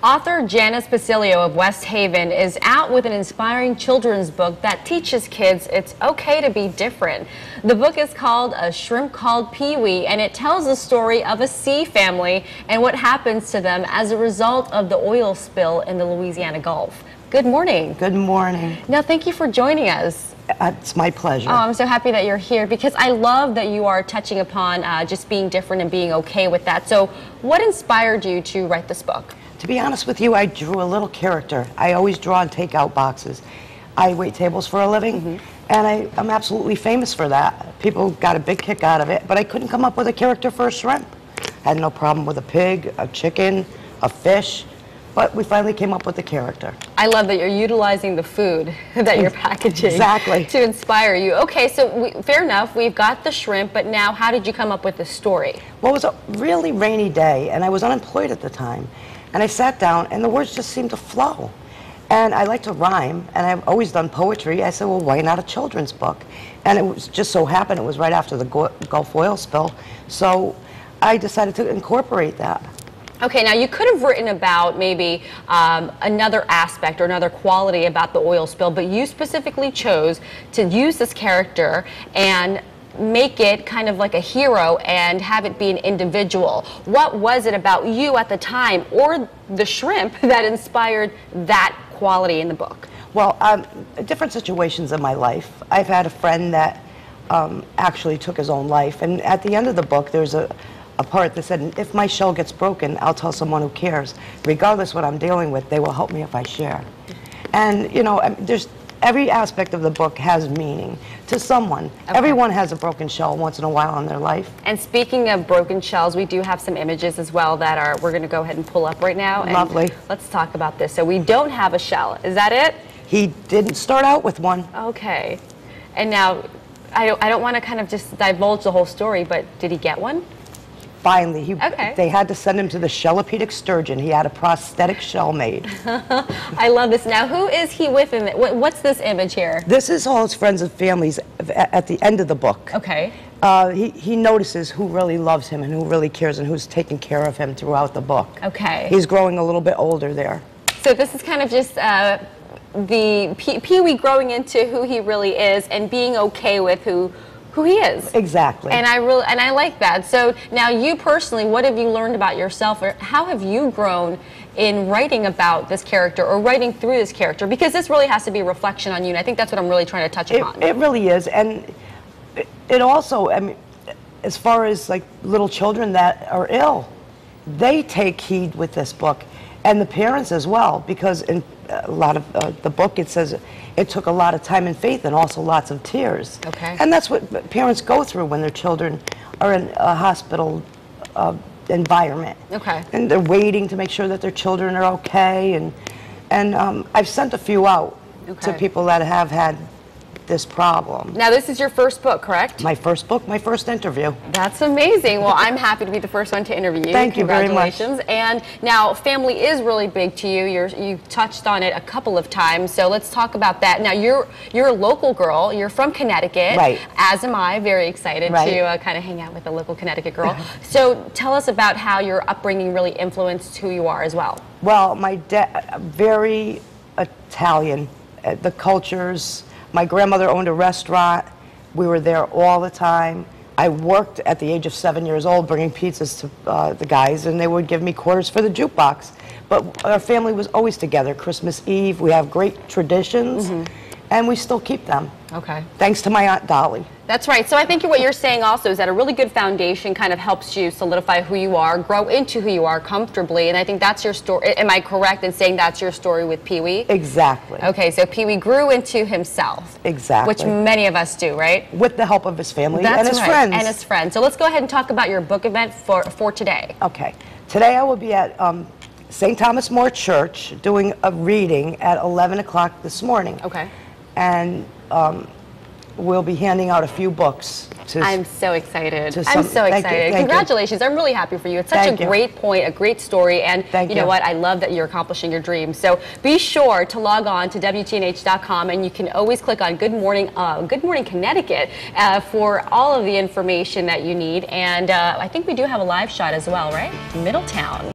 Author Janice Basilio of West Haven is out with an inspiring children's book that teaches kids it's okay to be different. The book is called A Shrimp Called Pee-wee, and it tells the story of a sea family and what happens to them as a result of the oil spill in the Louisiana Gulf. Good morning. Good morning. Now, thank you for joining us. It's my pleasure. Oh, I'm so happy that you're here because I love that you are touching upon just being different and being okay with that. So what inspired you to write this book? To be honest with you, I drew a little character. I always draw in takeout boxes. I wait tables for a living, and I'm absolutely famous for that. People got a big kick out of it, but I couldn't come up with a character for a shrimp. I had no problem with a pig, a chicken, a fish, but we finally came up with a character. I love that you're utilizing the food that you're packaging exactly to inspire you. Okay, so fair enough, we've got the shrimp, but now how did you come up with the story? Well, it was a really rainy day, and I was unemployed at the time. And I sat down, and the words just seemed to flow. And I like to rhyme, and I've always done poetry. I said, well, why not a children's book? And it was just so happened it was right after the Gulf oil spill. So I decided to incorporate that. Okay, now you could have written about maybe another aspect or another quality about the oil spill, but you specifically chose to use this character and make it kind of like a hero and have it be an individual. What was it about you at the time or the shrimp that inspired that quality in the book? Well, different situations in my life. I've had a friend that actually took his own life, and at the end of the book there's a part that said, if my shell gets broken, I'll tell someone who cares. Regardless what I'm dealing with, they will help me if I share. And you know, every aspect of the book has meaning to someone. Okay. Everyone has a broken shell once in a while in their life. And speaking of broken shells, we do have some images as well that we're going to go ahead and pull up right now. Lovely. And let's talk about this. So we don't have a shell. Is that it? He didn't start out with one. Okay. And now, I don't want to kind of just divulge the whole story, but did he get one? Finally, they had to send him to the Shellopedic sturgeon. He had a prosthetic shell made. I love this. Now, who is he with? What's this image here? This is all his friends and families at the end of the book. Okay. He notices who really loves him and who really cares and who's taking care of him throughout the book. Okay. He's growing a little bit older there. So this is kind of just the Pee-wee growing into who he really is and being okay with who he is. Exactly. And I like that. So now you personally, what have you learned about yourself, or how have you grown in writing about this character or writing through this character? Because this really has to be a reflection on you, and I think that's what I'm really trying to touch upon. It really is, and it also, I mean, as far as like little children that are ill, they take heed with this book, and the parents as well, because in a lot of the book it says it took a lot of time and faith and also lots of tears. Okay. And that's what parents go through when their children are in a hospital environment. Okay. And they're waiting to make sure that their children are okay. And I've sent a few out to people that have had this problem. Now, this is your first book, correct? My first book, my first interview. That's amazing. Well, I'm happy to be the first one to interview you. Thank you very much. Congratulations. And now, family is really big to you. You touched on it a couple of times, so let's talk about that. Now, you're a local girl. You're from Connecticut. Right. As am I. Very excited to kind of hang out with a local Connecticut girl. So tell us about how your upbringing really influenced who you are as well. Well, my dad, very Italian. The cultures. My grandmother owned a restaurant. We were there all the time. I worked at the age of 7 years old bringing pizzas to the guys, and they would give me quarters for the jukebox. But our family was always together. Christmas Eve, we have great traditions, and we still keep them. Okay. Thanks to my Aunt Dolly. That's right. So I think what you're saying also is that a really good foundation kind of helps you solidify who you are, grow into who you are comfortably, and I think that's your story. Am I correct in saying that's your story with Pee-wee? Exactly. Okay, so Pee-wee grew into himself. Exactly. Which many of us do, right? With the help of his family and his right. friends. And his friends. So let's go ahead and talk about your book event for today. Okay. Today I will be at St. Thomas More Church doing a reading at 11 o'clock this morning. Okay. And we'll be handing out a few books. I'm so excited. I'm so excited. Congratulations. I'm really happy for you. It's such a great point, a great story, and you know what? I love that you're accomplishing your dreams. So be sure to log on to WTNH.com, and you can always click on Good Morning Connecticut for all of the information that you need. And I think we do have a live shot as well, right? Middletown.